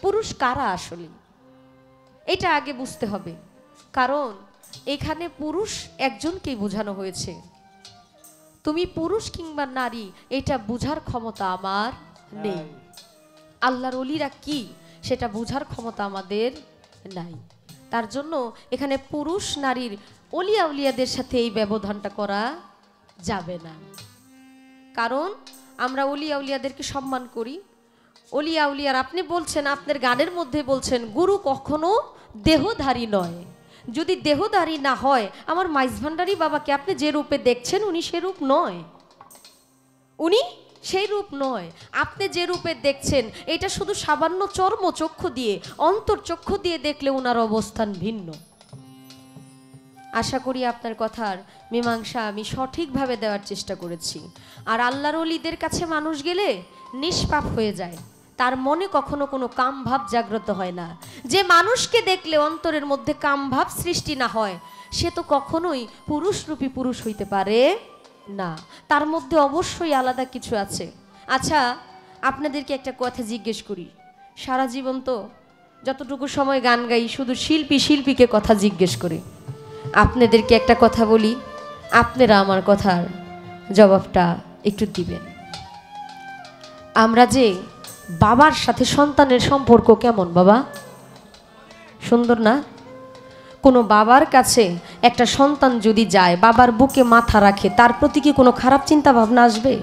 পুরুষ কারা আসলে, এটা আগে বুঝতে হবে, কারণ এখানে পুরুষ একজনকেই বোঝানো হয়েছে। তুমি পুরুষ কিংবা নারী এটা বুঝার ক্ষমতা আমার নেই। আল্লাহর ওলিরা কি সেটা বুঝার ক্ষমতা আমাদের নাই। তার জন্য এখানে পুরুষ নারীর ওলিয়া উলিয়াদের সাথে এই ব্যবধানটা করা যাবে না, কারণ আমরা ওলিয়া উলিয়াদেরকে সম্মান করি। ওলিয়া উলিয়ার, আপনি বলছেন, আপনার গানের মধ্যে বলছেন গুরু কখনো দেহধারী নয়। যদি দেহধারী না হয়, আমার মাইজ ভান্ডারি বাবাকে আপনি যে রূপে দেখছেন, উনি সে রূপ নয়, উনি সেই রূপ নয়। আপনি যে রূপে দেখছেন, এটা শুধু সামান্য চর্ম চক্ষু দিয়ে, অন্তর চক্ষু দিয়ে দেখলে উনার অবস্থান ভিন্ন। আশা করি আপনার কথার মীমাংসা আমি সঠিকভাবে দেওয়ার চেষ্টা করেছি। আর আল্লাহর ওলিদের কাছে মানুষ গেলে নিষ্পাপ হয়ে যায়, তার মনে কখনো কোনো কাম ভাব জাগ্রত হয় না। যে মানুষকে দেখলে অন্তরের মধ্যে কাম ভাব সৃষ্টি না হয়, সে তো কখনোই পুরুষরূপী পুরুষ হইতে পারে না। তার মধ্যে অবশ্যই আলাদা কিছু আছে। আচ্ছা, আপনাদেরকে একটা কথা জিজ্ঞেস করি, সারা জীবন তো যতটুকু সময় গান গাই শুধু শিল্পীকে কথা জিজ্ঞেস করি। আপনাদেরকে একটা কথা বলি, আপনারা আমার কথার জবাবটা একটু দিবেন। আমরা যে বাবার সাথে সন্তানের সম্পর্ক কেমন বাবা? সুন্দর না? কোনো বাবার কাছে একটা সন্তান যদি যায়, বাবার বুকে মাথা রাখে, তার প্রতি কি কোনো খারাপ চিন্তা ভাবনা আসবে?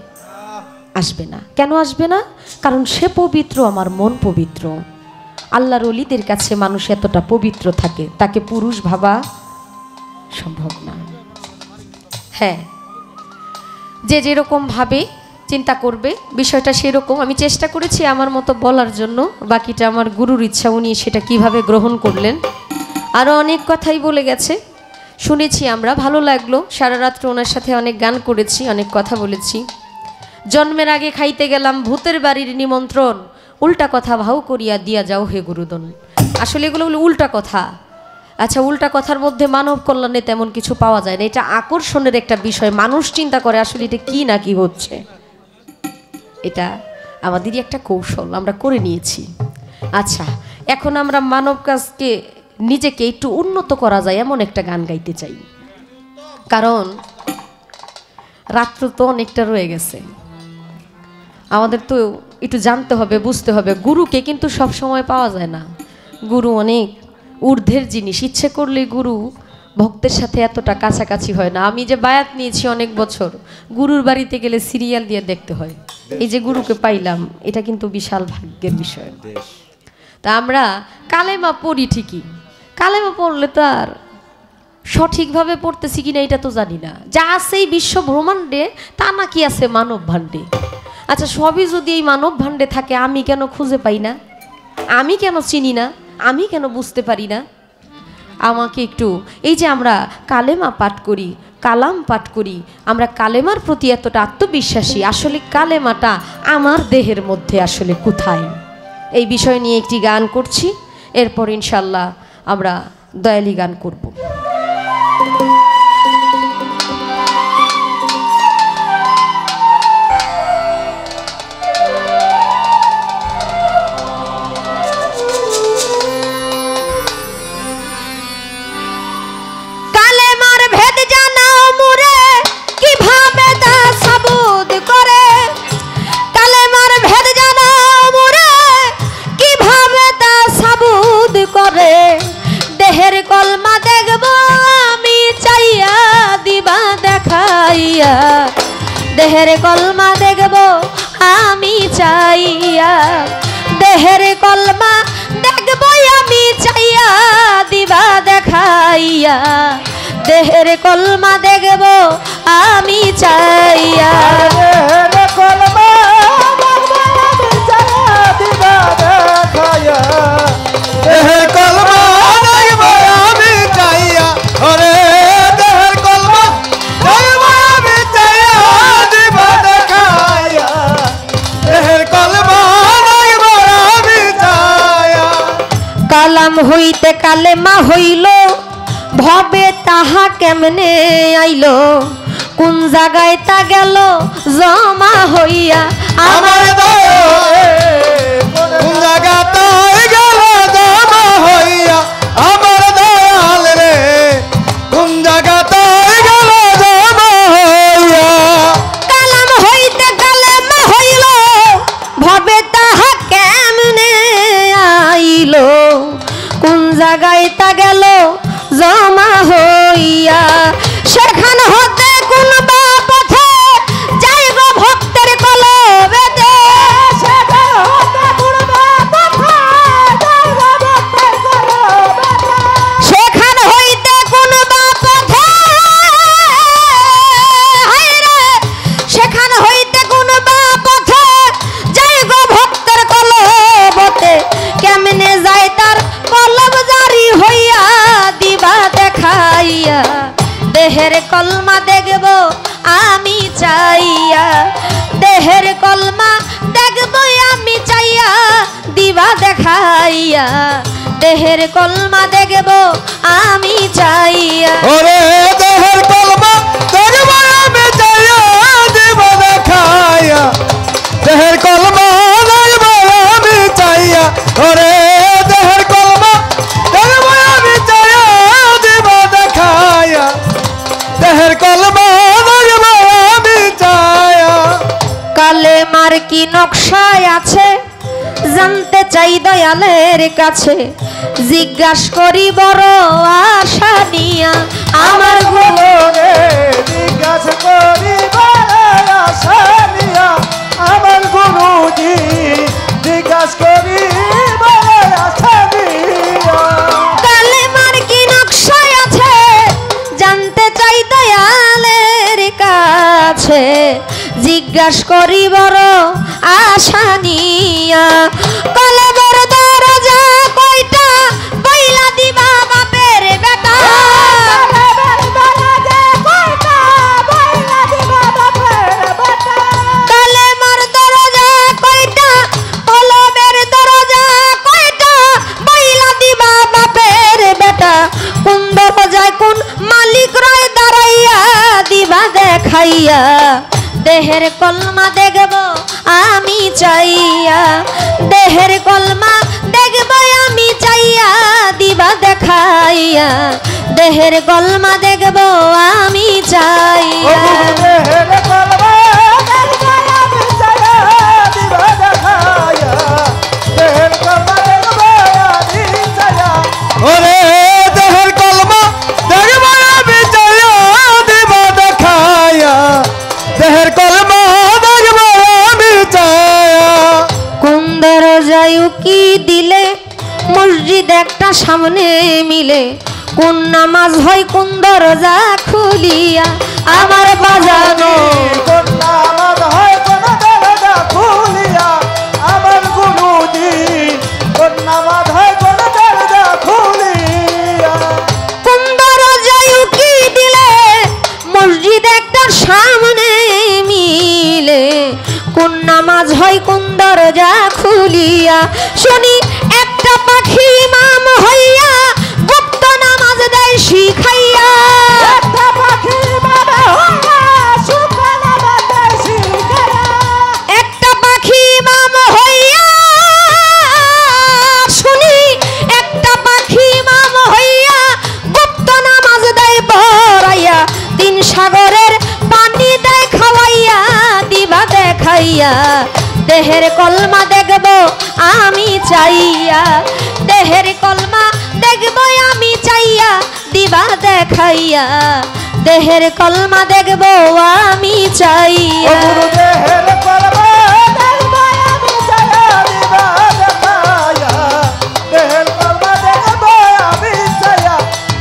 আসবে না। কেন আসবে না? কারণ সে পবিত্র, আমার মন পবিত্র। আল্লাহর ওলিদের কাছে মানুষ এতটা পবিত্র থাকে, তাকে পুরুষ ভাবা সম্ভব না। হ্যাঁ, যে যেরকম ভাবে চিন্তা করবে বিষয়টা সেরকম। আমি চেষ্টা করেছি আমার মতো বলার জন্য, বাকিটা আমার গুরুর ইচ্ছা, উনি সেটা কিভাবে গ্রহণ করলেন। আরও অনেক কথাই বলে গেছে, শুনেছি আমরা, ভালো লাগলো। সারা রাত্র ওনার সাথে অনেক গান করেছি, অনেক কথা বলেছি। জন্মের আগে খাইতে গেলাম ভূতের বাড়ির নিমন্ত্রণ, উল্টা কথা ভাও করিয়া দিয়া যাও হে গুরুদন। আসলে এগুলো হলো উল্টা কথা। আচ্ছা, উল্টা কথার মধ্যে মানব কল্যাণে তেমন কিছু পাওয়া যায় না, এটা আকর্ষণের একটা বিষয়। মানুষ চিন্তা করে আসলে এটা কি না কি হচ্ছে, এটা আমাদেরই একটা কৌশল, আমরা করে নিয়েছি। আচ্ছা, এখন আমরা মানব কাজকে নিজেকে একটু উন্নত করা যায় এমন একটা গান গাইতে চাই, কারণ রাত্র তো অনেকটা রয়ে গেছে। আমাদের তো একটু জানতে হবে, বুঝতে হবে, গুরুকে কিন্তু সব সময় পাওয়া যায় না। গুরু অনেক ঊর্ধ্বের জিনিস, ইচ্ছে করলে গুরু ভক্তের সাথে এতটা কাছাকাছি হয় না। আমি যে বায়াত নিয়েছি অনেক বছর, গুরুর বাড়িতে গেলে সিরিয়াল দিয়ে দেখতে হয়। এই যে গুরুকে পাইলাম, এটা কিন্তু বিশাল ভাগ্যের বিষয়। তা আমরা কালেমা পড়ি ঠিকই, কালেমা পড়লে তো আর সঠিকভাবে পড়তেছি কিনা এটা তো জানি না। যা আছে এই বিশ্ব ব্রহ্মাণ্ডে তা নাকি আছে মানব ভাণ্ডে। আচ্ছা, সবই যদি এই মানব ভাণ্ডে থাকে, আমি কেন খুঁজে পাই না? আমি কেন চিনি না? আমি কেন বুঝতে পারি না? আমাকে একটু, এই যে আমরা কালেমা পাঠ করি, কালাম পাঠ করি, আমরা কালেমার প্রতি এতটা আত্মবিশ্বাসী, আসলে কালেমাটা আমার দেহের মধ্যে আসলে কোথায়, এই বিষয় নিয়ে একটি গান করছি। এরপর ইনশাল্লাহ আমরা দয়ালি গান করব। দেহের কলমা দেখব আমি চাইয়া, দেহের কলমা দেখব আমি চাইয়া, দিবা দেখাইয়া। দেহের কলমা দেখব আমি চাইয়া, দেহের কলমা দেখব আমি চাইয়া, দিবা দেখাইয়া। দেহের কলমা দেখব আমি চাইয়া, ওরে দেহের কলমা দেখব আমি চাইয়া, দিবা দেখাইয়া। দেহের কলমা দেখব আমি চাইয়া। কালাম হইতে কালেমা হইল, ভবে তাহা কেমনে আইলো, কোন জায়গায় তা গেল জমা হইয়া আমার কোন জায়গায় গেল জমা হইয়া আমার দয়াল রে, কোন জায়গায় গেল জমা হইয়া। কালাম হইতে কালেমা হইল, ভবে তাহা কেমনে আইলো, কোন জায়গায় তা গেল জমা হইয়া। সেখান হতে কোন বা পথে যাইব ভক্তের কলবেতে, সেখান হতে কোন বা পথে যাইব ভক্তের কলবেতে, সেখান হইতে কোন বা পথে, হায়রে সেখান হইতে কোন বা পথে যাইব ভক্তের কলবেতে, কেমনে যায় তার কলব জারি হইয়া, দিবা দেখাইয়া। দেহের কলমা দেখব আমি চাইয়া, দেহের কলমা দেখব আমি চাইয়া, দিবা দেখাইয়া। দেহের কলমা দেখব আমি চাইয়া, ওরে দেহের কলমা দেখব আমি চাইয়া, দিবা দেখাইয়া। দেহের কলমা দেখব আমি চাইয়া, ওরে দেহের কলমা দেখব আমি চাইয়া, দিবা দেখাইয়া। দেহের কলমা দেখব আমি চাইয়া। কালেমার কি নকশায় আছে জানতে চাই দয়ালের কাছে, জিজ্ঞাস করি বড় আশা নিয়া আমার গুরুরে জিজ্ঞাসা করি বড় আশা নিয়া, আমার গুরুজি জিজ্ঞাসা করি বড় আশা নিয়া। কালেমার কি নকশায় আছে জিজ্ঞাস করি বড় আশা নিয়া কলমের দরজা কয়টা বইলা দিবা বাপের বেটা কলমের দরজা কয়টা কলমের দরজা কয়টা বইলা দিবা বাপের বেটা কোন দরজায় কোন মালিক রয় দাঁড়াইয়া দিবা দেখাইয়া দেহের কলমা দেখব আমি চাইয়া দেহের কলমা দেখব আমি চাইয়া দিবা দেখাইয়া দেহের কলমা দেখব আমি চাইয়া ওরে দেহের কলমা দেখব আমি চাইয়া দিবা দেখাইয়া দেহের কলমা দেখব আমি চাইয়া কোন দরজায় উকি দিলে মসজিদ একটা সামনে মিলে কোন নামাজ হয় কোন দরজা খুলিয়া আমার বাজানো কোন দরজায় উকি দিলে মসজিদ একটা সামনে মিলে কোন নামাজ হয় কোন দরজা খুলিয়া শুনি একটা পাখি ইমাম হইয়া গুপ্ত নামাজ দেয় শিখাইয়া একটা পাখি ইমাম হইয়া শুনি একটা পাখি ইমাম হইয়া গুপ্ত নামাজ দেয় পড়াইয়া তিন সাগরের পানি দেয় খাওয়াইয়া দিবা দেখাইয়া দেহের কলমা দেখব আমি চাইয়া দেহের কলমা দেখব আমি চাইয়া দিবা দেখাইয়া দেহের কলমা দেখব আমি চাইয়া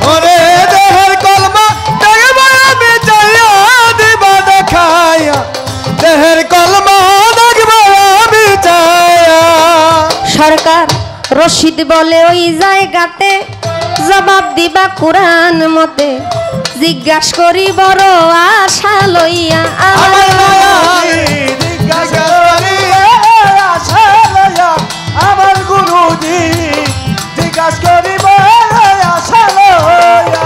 ওরে দেহের কলমা দেখব আমি চাইয়া দিবা দেখাইয়া দেহের কলমা দেখব আমি চাইয়া সরকার রশিদ বলে ওই জায়গাতে জবাব দিবা কোরআন মতে জিজ্ঞাস করি বড় আশা লইয়া আমার আমার গুরুজি জিজ্ঞাসা করিব আশা লইয়া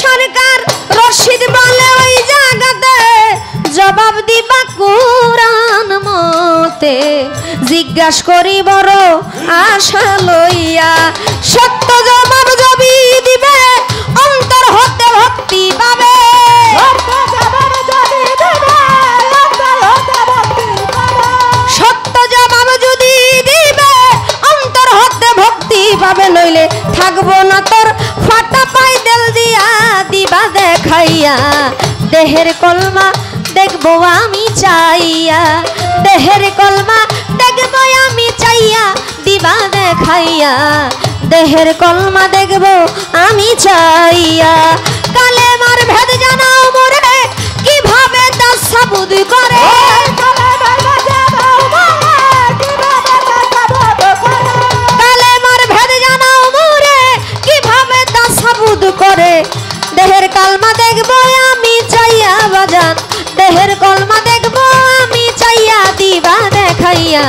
সরকার রশিদ বলে ওই জায়গাতে জবাব দিবা কোরআন মতে জিজ্ঞাস করি বড় আশা লইয়া সত্য জবাব যদি দিবে অন্তর হতে ভক্তি পাবে সত্য জবাব যদি দিবে অন্তর হতে ভক্তি পাবে নইলে থাকবো না তোর ফাটা পাই দেল দিয়া দিবা দেখাইয়া দেহের কলমা দেখবো আমি চাইয়া দেহের কলমা দেখবো আমি চাইয়া দিবা দেখাইয়া দেহের কলমা দেখবো আমি চাইয়া কালেমার ভেদ জানাও মোরে কিভাবে তা সাবুদ করে কালেমার ভেদ জানাও মোরে কিভাবে তা সাবুদ করে দেহের কলমা দেখবো আমি চাইয়া বাজান দেহের কলমা দেখবো আমি চাইয়া দিবা দেখাইয়া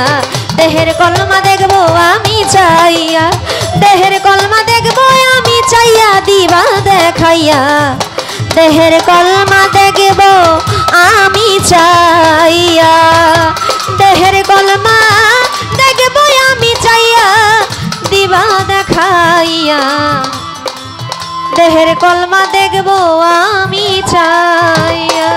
দেহের কলমা দেখবো আমি চাইয়া দেহের কলমা দেখবো আমি চাইয়া দিবা দেখাইয়া দেহের কলমা দেখবো আমি চাইয়া দেহের কলমা দেখবো আমি চাইয়া দিবা দেখাইয়া দেহের কলমা দেখবো আমি চাইয়া।